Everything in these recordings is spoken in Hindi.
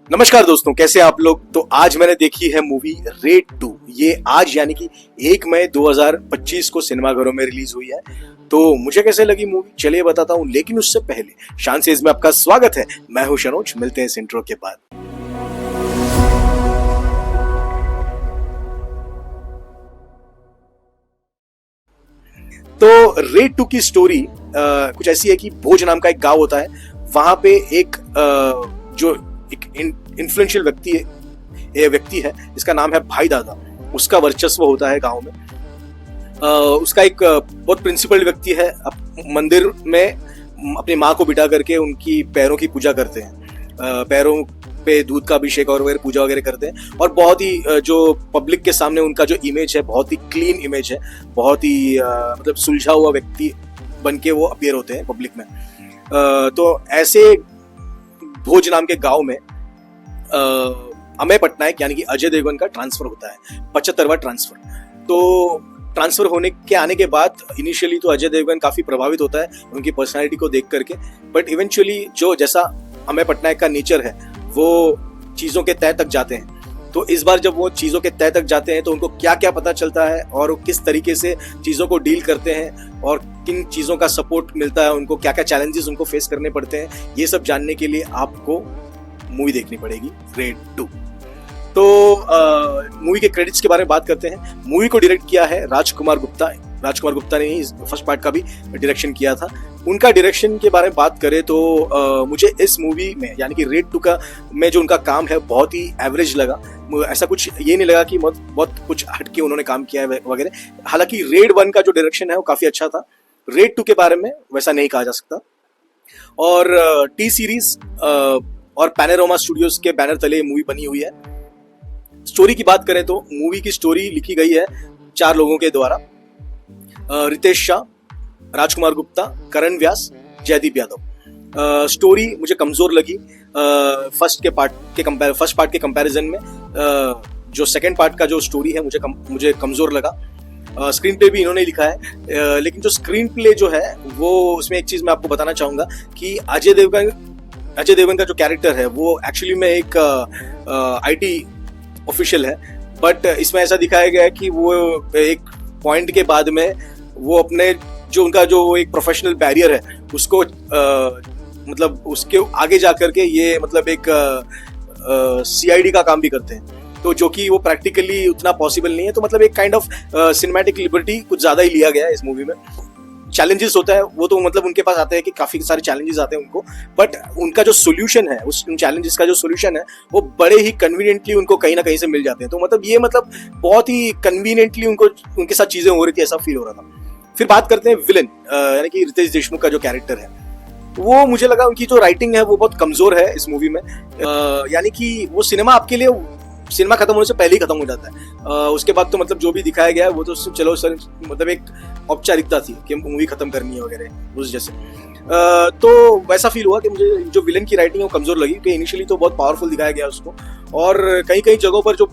नमस्कार दोस्तों, कैसे आप लोग। तो आज मैंने देखी है मूवी रेड 2। ये आज यानी कि 1 मई 2025 को सिनेमाघरों में रिलीज हुई है। तो मुझे कैसे लगी मूवी चलिए बताता हूँ, लेकिन उससे पहले शान से इसमें आपका स्वागत है। मैं हूँ शनोज, मिलते हैं इस इंट्रो के बाद। तो रेड 2 की स्टोरी कुछ ऐसी है कि भोज नाम का एक गांव होता है। वहां पे एक जो एक इन्फ्लुएंशियल व्यक्ति है, इसका नाम है भाई दादा। उसका वर्चस्व होता है गांव में। उसका एक बहुत प्रिंसिपल व्यक्ति है। मंदिर में अपनी माँ को बिठा करके उनकी पैरों की पूजा करते हैं। पैरों पे दूध का अभिषेक और वगैरह पूजा वगैरह करते हैं। और बहुत ही जो पब्लिक के सामने उनका जो इमेज है, बहुत ही क्लीन इमेज है। बहुत ही मतलब सुलझा हुआ व्यक्ति बन के वो अपीयर होते हैं पब्लिक में। तो ऐसे भोज नाम के गांव में अमेय पटनायक यानी कि अजय देवगन का ट्रांसफर होता है, 75वां ट्रांसफर। तो ट्रांसफर होने के आने के बाद इनिशियली तो अजय देवगन काफी प्रभावित होता है उनकी पर्सनालिटी को देख करके। बट इवेंचुअली जो जैसा अमेय पटनायक का नेचर है, वो चीजों के तह तक जाते हैं। तो इस बार जब वो चीजों के तह तक जाते हैं तो उनको क्या क्या पता चलता है और वो किस तरीके से चीजों को डील करते हैं और किन चीजों का सपोर्ट मिलता है उनको, क्या क्या चैलेंजेस उनको फेस करने पड़ते हैं, ये सब जानने के लिए आपको मूवी देखनी पड़ेगी रेड 2। तो मूवी के क्रेडिट्स के बारे में बात करते हैं। मूवी को डायरेक्ट किया है राजकुमार गुप्ता ने ही फर्स्ट पार्ट का भी डायरेक्शन किया था। उनका डायरेक्शन के बारे में बात करें तो मुझे इस मूवी में यानी कि रेड 2 का में जो उनका काम है बहुत ही एवरेज लगा। ऐसा कुछ ये नहीं लगा कि बहुत कुछ हटके उन्होंने काम किया है वगैरह। हालांकि रेड 1 का जो डायरेक्शन है वो काफी अच्छा था। रेड 2 के बारे में वैसा नहीं कहा जा सकता। और टी सीरीज और पैनोरामा स्टूडियोज के बैनर तले मूवी बनी हुई है। स्टोरी की बात करें तो मूवी की स्टोरी लिखी गई है 4 लोगों के द्वारा। रितेश शाह, राजकुमार गुप्ता, करण व्यास, जयदीप यादव। स्टोरी मुझे कमजोर लगी फर्स्ट पार्ट के कंपैरिजन में। जो सेकंड पार्ट का जो स्टोरी है मुझे कमजोर लगा। स्क्रीन प्ले भी इन्होंने लिखा है, लेकिन जो स्क्रीन प्ले जो है वो उसमें एक चीज मैं आपको बताना चाहूंगा कि अजय देवगन का जो कैरेक्टर है वो एक्चुअली में एक आईटी ऑफिशियल है। बट इसमें ऐसा दिखाया गया है कि वो एक पॉइंट के बाद में वो अपने उनका जो एक प्रोफेशनल बैरियर है उसको मतलब उसके आगे जाकर के ये मतलब एक सीआईडी का काम भी करते हैं। तो जो कि वो प्रैक्टिकली उतना पॉसिबल नहीं है। तो मतलब एक काइंड ऑफ सिनेमैटिक लिबर्टी कुछ ज्यादा ही लिया गया है इस मूवी में। चैलेंजेस होता है वो तो मतलब उनके पास आते हैं कि काफी सारे चैलेंजेस आते हैं उनको। बट उनका जो सोल्यूशन है उन चैलेंजेस का जो सोल्यूशन है वो बड़े ही कन्वीनियंटली उनको कहीं ना कहीं से मिल जाते हैं। तो मतलब ये मतलब बहुत ही कन्वीनियंटली उनके साथ चीजें हो रही थी, ऐसा फील हो रहा था। फिर बात करते हैं विलन यानी कि रितेश देशमुख का जो कैरेक्टर है, वो मुझे लगा उनकी जो राइटिंग है वो बहुत कमजोर है इस मूवी में। यानी कि वो सिनेमा खत्म होने से पहले ही खत्म हो जाता है। उसके बाद तो मतलब जो भी दिखाया गया है वो तो चलो सर मतलब एक औपचारिकता थी कि मूवी खत्म करनी है वगैरह उस जैसे। तो वैसा फील हुआ कि मुझे जो विलन की राइटिंग है वो कमजोर लगी कि इनिशियली तो बहुत पावरफुल दिखाया गया उसको, और कई कई जगहों पर जो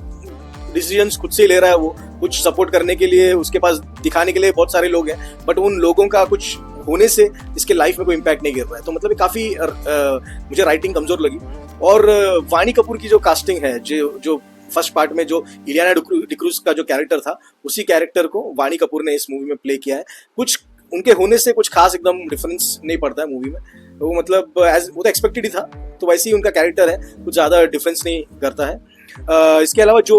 डिसीजंस खुद से ले रहा है वो कुछ सपोर्ट करने के लिए उसके पास दिखाने के लिए बहुत सारे लोग हैं, बट उन लोगों का कुछ होने से इसके लाइफ में कोई इम्पैक्ट नहीं गिर रहा है। तो मतलब काफी मुझे राइटिंग कमजोर लगी। और वाणी कपूर की जो कास्टिंग है, जो फर्स्ट पार्ट में जो इलियाना डिक्रूज का जो कैरेक्टर था उसी कैरेक्टर को वाणी कपूर ने इस मूवी में प्ले किया है। कुछ उनके होने से कुछ खास एकदम डिफरेंस नहीं पड़ता है मूवी में। वो मतलब वो तो एक्सपेक्टेड ही था, तो वैसे ही उनका कैरेक्टर है, कुछ ज्यादा डिफरेंस नहीं करता है। इसके अलावा जो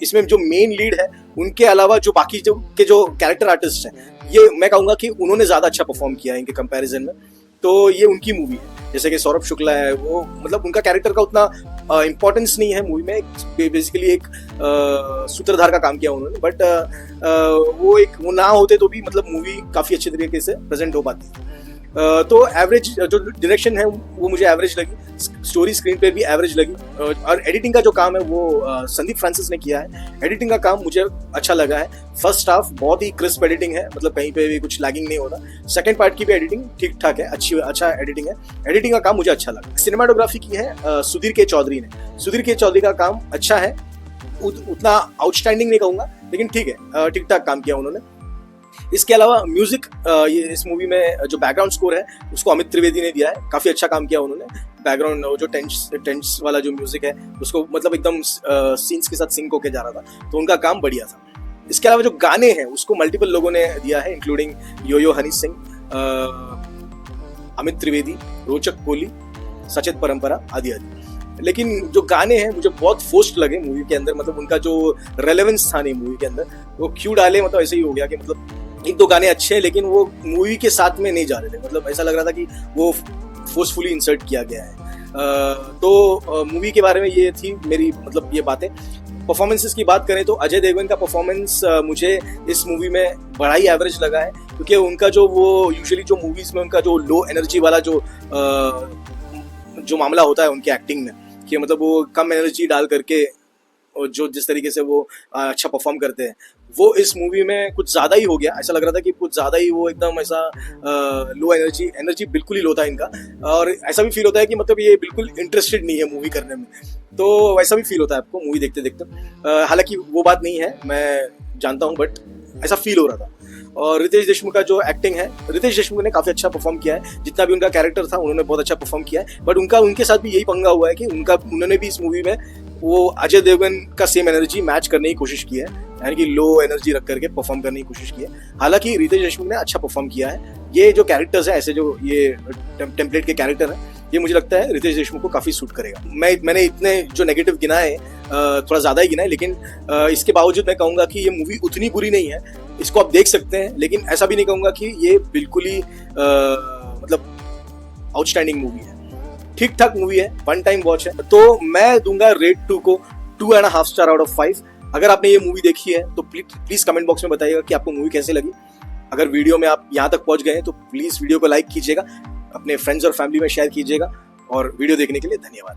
इसमें जो मेन लीड है उनके अलावा जो बाकी जो कैरेक्टर आर्टिस्ट हैं, ये मैं कहूँगा कि उन्होंने ज्यादा अच्छा परफॉर्म किया है इनके कंपैरिजन में। तो ये उनकी मूवी है। जैसे कि सौरभ शुक्ला है, वो मतलब उनका कैरेक्टर का उतना इम्पोर्टेंस नहीं है मूवी में। बेसिकली एक सूत्रधार का काम किया उन्होंने, बट वो ना होते तो भी मतलब मूवी काफी अच्छे तरीके से प्रेजेंट हो पाती। तो एवरेज जो डायरेक्शन है वो मुझे एवरेज लगी। स्टोरी स्क्रीन पे भी एवरेज लगी। और एडिटिंग का जो काम है वो संदीप फ्रांसिस ने किया है। एडिटिंग का काम मुझे अच्छा लगा है। फर्स्ट हाफ बहुत ही क्रिस्प एडिटिंग है, मतलब कहीं पे भी कुछ लैगिंग नहीं होता। सेकंड पार्ट की भी एडिटिंग ठीक ठाक है, अच्छा एडिटिंग है। एडिटिंग का काम मुझे अच्छा लगा। सिनेमाटोग्राफी की है सुधीर के चौधरी ने। सुधीर के चौधरी का काम अच्छा है, उतना आउटस्टैंडिंग नहीं कहूंगा, लेकिन ठीक है, ठीक ठाक काम किया उन्होंने। इसके अलावा म्यूजिक, ये इस मूवी में जो बैकग्राउंड स्कोर है उसको अमित त्रिवेदी ने दिया है, काफी अच्छा काम किया उन्होंने। बैकग्राउंड जो टेंस वाला जो म्यूजिक है उसको मतलब एकदम सीन्स के साथ सिंक होके जा रहा था, तो उनका काम बढ़िया था। इसके अलावा जो गाने हैं उसको मल्टीपल लोगों ने दिया है, इंक्लूडिंग यो हनी सिंह, अमित त्रिवेदी, रोचक कोहली, सचेत परंपरा आदि आदि। लेकिन जो गाने हैं मुझे बहुत फोर्स्ड लगे मूवी के अंदर, मतलब उनका जो रेलेवेंस था नहीं मूवी के अंदर, वो क्यों डाले, मतलब ऐसे ही हो गया कि मतलब एक दो गाने अच्छे हैं लेकिन वो मूवी के साथ में नहीं जा रहे थे, मतलब ऐसा लग रहा था कि वो फोर्सफुली इंसर्ट किया गया है। तो मूवी के बारे में ये थी मेरी मतलब ये बातें। परफॉर्मेंसेस की बात करें तो अजय देवगन का परफॉर्मेंस मुझे इस मूवी में बड़ा ही एवरेज लगा है, क्योंकि उनका जो वो यूजुअली जो मूवीज में उनका जो लो एनर्जी वाला जो मामला होता है उनकी एक्टिंग में, कि मतलब वो कम एनर्जी डाल करके और जो जिस तरीके से वो अच्छा परफॉर्म करते हैं, वो इस मूवी में कुछ ज़्यादा ही हो गया। ऐसा लग रहा था कि कुछ ज़्यादा ही वो एकदम ऐसा लो एनर्जी बिल्कुल ही लो था इनका, और ऐसा भी फील होता है कि मतलब ये बिल्कुल इंटरेस्टेड नहीं है मूवी करने में, तो वैसा भी फील होता है आपको मूवी देखते देखते। हालांकि वो बात नहीं है, मैं जानता हूँ, बट ऐसा फील हो रहा था। और रितेश देशमुख का जो एक्टिंग है, रितेश देशमुख ने काफ़ी अच्छा परफॉर्म किया है, जितना भी उनका कैरेक्टर था उन्होंने बहुत अच्छा परफॉर्म किया है, बट उनके साथ भी यही पंगा हुआ है कि उन्होंने भी इस मूवी में वो अजय देवगन का सेम एनर्जी मैच करने की कोशिश की है, यानी कि लो एनर्जी रख करके परफॉर्म करने की कोशिश की है। हालांकि रितेश देशमुख ने अच्छा परफॉर्म किया है। ये जो कैरेक्टर्स हैं, ऐसे जो ये टेम्पलेट के कैरेक्टर हैं, ये मुझे लगता है रितेश देशमुख को काफ़ी सूट करेगा। मैंने इतने जो नेगेटिव गिनाए, थोड़ा ज़्यादा ही गिनाए, लेकिन इसके बावजूद मैं कहूँगा कि ये मूवी उतनी बुरी नहीं है, इसको आप देख सकते हैं, लेकिन ऐसा भी नहीं कहूँगा कि ये बिल्कुल ही मतलब आउटस्टैंडिंग मूवी है। ठीक ठाक मूवी है, वन टाइम वॉच है, तो मैं दूंगा रेट 2 को 2.5 स्टार आउट ऑफ 5। अगर आपने ये मूवी देखी है तो प्लीज कमेंट बॉक्स में बताइएगा कि आपको मूवी कैसे लगी। अगर वीडियो में आप यहाँ तक पहुंच गए हैं तो प्लीज वीडियो को लाइक कीजिएगा, अपने फ्रेंड्स और फैमिली में शेयर कीजिएगा, और वीडियो देखने के लिए धन्यवाद।